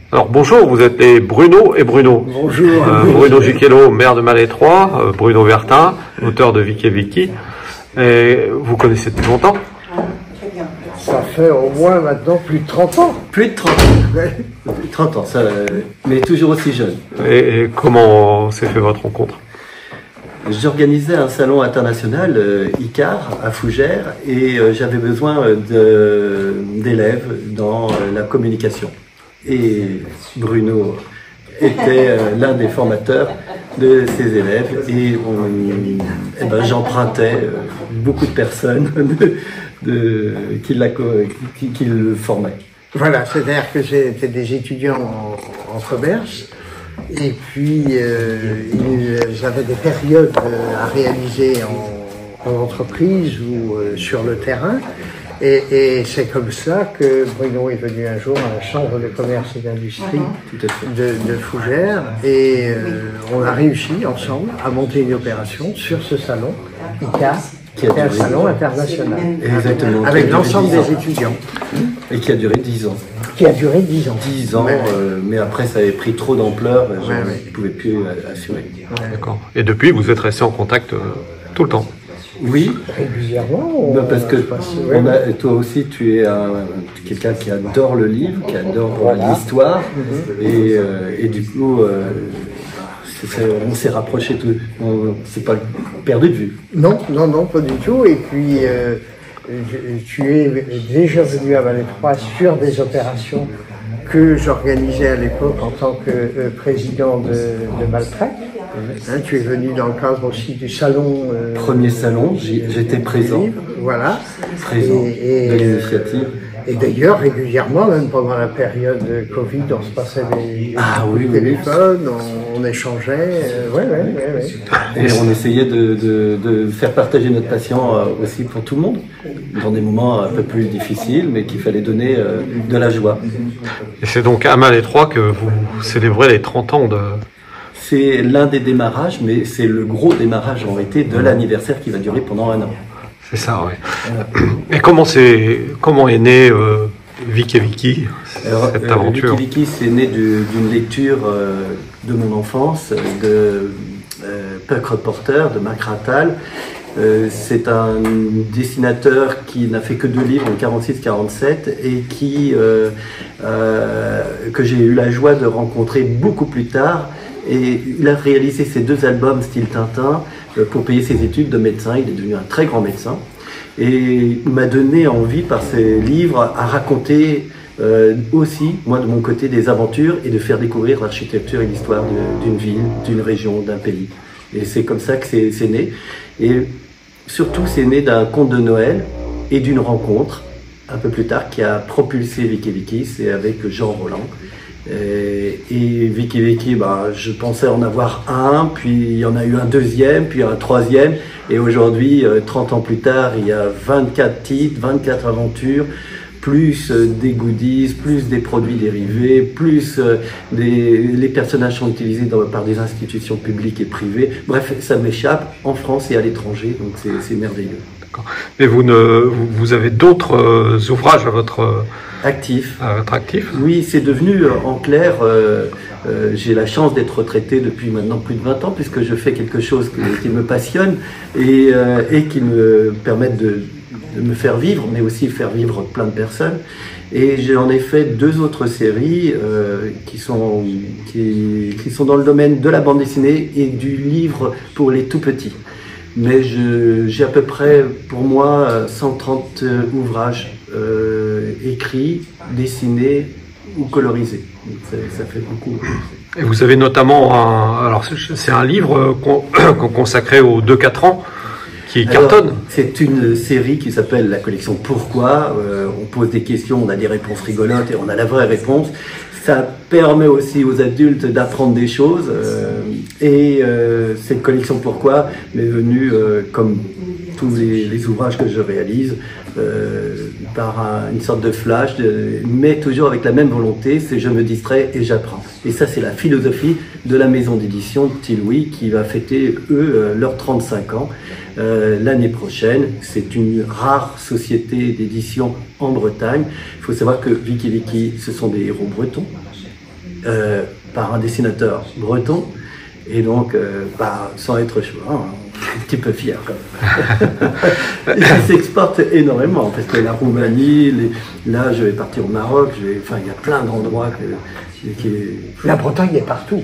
Alors bonjour, vous êtes les Bruno et Bruno. Bonjour. Bruno Giquello, maire de Malétroit, Bruno Vertin, auteur de Vic et Vicky. Et vous connaissez depuis longtemps? Ça fait au moins maintenant plus de 30 ans. Plus de 30 ans. Plus de 30 ans, ça, mais toujours aussi jeune. Et comment s'est fait votre rencontre? J'organisais un salon international, ICAR, à Fougères, et j'avais besoin d'élèves dans la communication. Et Bruno était l'un des formateurs de ces élèves, et j'empruntais beaucoup de personnes qui le formaient. Voilà, c'est-à-dire que j'étais des étudiants en commerce, et puis j'avais des périodes à réaliser en entreprise ou sur le terrain. Et c'est comme ça que Bruno est venu un jour à la Chambre de commerce et d'industrie de Fougères, et on a réussi ensemble à monter une opération sur ce salon ICAR, qui était un salon international. Exactement. Avec l'ensemble des étudiants. Et qui a duré 10 ans. Qui a duré 10 ans. 10 ans, mais après ça avait pris trop d'ampleur, je ne pouvais plus assurer. D'accord. Et depuis, vous êtes resté en contact tout le temps? Oui, régulièrement. Parce que toi aussi, tu es quelqu'un qui adore le livre, qui adore l'histoire, et du coup, on s'est rapprochés tous. On s'est pas perdu de vue. Non, non, non, pas du tout. Et puis, tu es déjà venu à Malétroit sur des opérations que j'organisais à l'époque en tant que président de Maltrec. Hein, tu es venu dans le cadre aussi du salon. Premier salon, j'étais présent. Voilà. Présent de l'initiative. Et d'ailleurs, régulièrement, même pendant la période Covid, on se passait des téléphones, on échangeait. Et on essayait de faire partager notre passion aussi pour tout le monde, dans des moments un peu plus difficiles, mais qu'il fallait donner de la joie. Et c'est donc à Malétroit que vous célébrez les 30 ans de... C'est l'un des démarrages, mais c'est le gros démarrage en été de l'anniversaire qui va durer pendant 1 an. C'est ça, oui. Et comment est né Vic et Vicky, cette aventure? Vic et Vicky, c'est né d'une lecture de mon enfance, de Puck Reporter, de Marc Rattal. C'est un dessinateur qui n'a fait que 2 livres, en 46-47, et que j'ai eu la joie de rencontrer beaucoup plus tard. Et il a réalisé ces 2 albums style Tintin pour payer ses études de médecin. Il est devenu un très grand médecin. Et il m'a donné envie par ses livres à raconter aussi, moi de mon côté, des aventures et de faire découvrir l'architecture et l'histoire d'une ville, d'une région, d'un pays. Et c'est comme ça que c'est né. Et surtout, c'est né d'un conte de Noël et d'une rencontre, un peu plus tard, qui a propulsé Vic et Vicky. C'est avec Jean Roland. Et Vic et Vicky, je pensais en avoir un, puis il y en a eu un deuxième, puis un troisième, et aujourd'hui, 30 ans plus tard, il y a 24 titres, 24 aventures, plus des goodies, plus des produits dérivés, plus les personnages sont utilisés par des institutions publiques et privées. Bref, ça m'échappe en France et à l'étranger, donc c'est merveilleux. D'accord. Mais vous avez d'autres ouvrages à votre actif. Oui, c'est devenu, en clair, j'ai la chance d'être retraité depuis maintenant plus de 20 ans, puisque je fais quelque chose qui me passionne et qui me permet de me faire vivre, mais aussi faire vivre plein de personnes. Et j'en ai fait 2 autres séries qui sont dans le domaine de la bande dessinée et du livre pour les tout petits. Mais j'ai à peu près, pour moi, 130 ouvrages écrits, dessinés ou colorisés. Ça fait beaucoup. Et vous avez notamment c'est un livre consacré aux 2-4 ans qui cartonne. C'est une série qui s'appelle la collection Pourquoi. On pose des questions, on a des réponses rigolotes et on a la vraie réponse. Ça permet aussi aux adultes d'apprendre des choses. Cette collection Pourquoi m'est venue, comme tous les ouvrages que je réalise, par une sorte de flash, mais toujours avec la même volonté, c'est je me distrais et j'apprends. Et ça, c'est la philosophie de la maison d'édition Tillouy qui va fêter, eux, leurs 35 ans l'année prochaine. C'est une rare société d'édition en Bretagne. Il faut savoir que Vic et Vicky, ce sont des héros bretons. par un dessinateur breton. Et donc, sans être un petit peu fier quand même. Il s'exporte énormément parce que la Roumanie, là je vais partir au Maroc, il y a plein d'endroits La Bretagne est partout.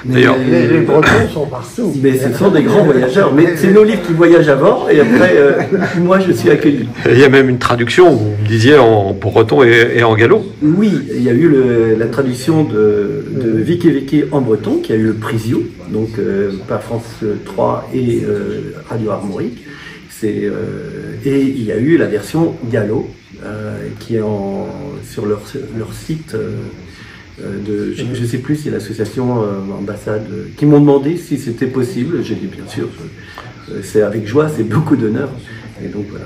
D'ailleurs, les Bretons sont partout. Mais ce sont des grands voyageurs. Mais c'est nos livres qui voyagent avant et après, moi je suis accueilli. Il y a même une traduction, vous me disiez, en breton et en gallo. Oui, il y a eu la traduction de Vic et Vicky en breton, qui a eu le Prisio, donc par France 3 et Radio Armorique. Et il y a eu la version gallo, qui est sur leur site. Je ne sais plus si l'association ambassade qui m'ont demandé si c'était possible. J'ai dit bien sûr, c'est avec joie, c'est beaucoup d'honneur. Et donc voilà.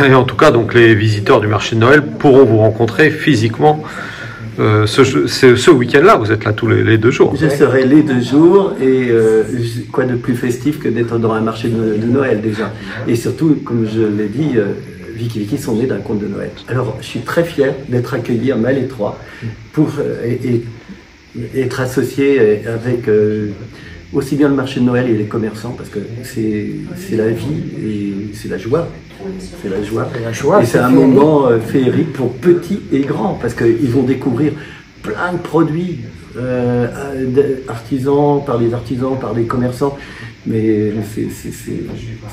Et en tout cas, donc les visiteurs du marché de Noël pourront vous rencontrer physiquement ce week-end-là. Vous êtes là tous les 2 jours. Je serai les 2 jours et quoi de plus festif que d'être dans un marché de Noël déjà. Et surtout, comme je l'ai dit, Vic et Vicky sont nés d'un conte de Noël. Alors, je suis très fier d'être accueilli à Malétroit pour être associé avec aussi bien le marché de Noël et les commerçants, parce que c'est la vie et c'est la joie. C'est la joie. Et c'est un moment féerique pour petits et grands, parce qu'ils vont découvrir plein de produits artisans, par les commerçants. Mais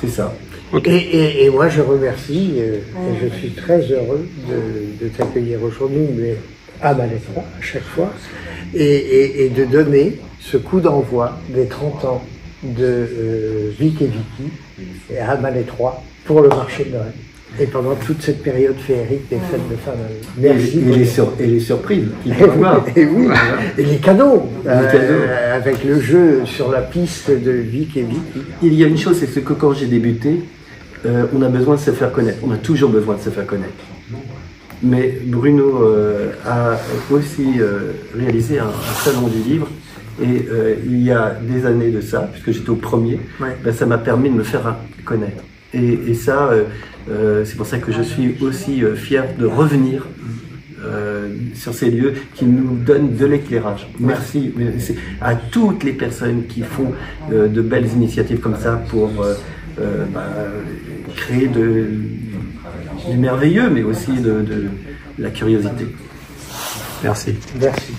c'est ça. Okay. Et moi je remercie, et je suis très heureux de t'accueillir aujourd'hui, mais à Malétroit à chaque fois, et de donner ce coup d'envoi des 30 ans de Vic et Vicky à Malétroit pour le marché de Noël. Et pendant toute cette période féerique des fêtes de fin d'année. Merci. Et les surprises qu'il va avoir. Et oui, et les cadeaux, avec le jeu sur la piste de Vic et Vicky. Il y a une chose, c'est que quand j'ai débuté, on a besoin de se faire connaître. On a toujours besoin de se faire connaître. Mais Bruno a aussi réalisé un salon du livre. Et il y a des années de ça, puisque j'étais au premier, ça m'a permis de me faire connaître. Et ça, c'est pour ça que je suis aussi fier de revenir sur ces lieux qui nous donnent de l'éclairage. Merci à toutes les personnes qui font de belles initiatives comme ça pour créer du merveilleux, mais aussi de la curiosité. Merci. Merci.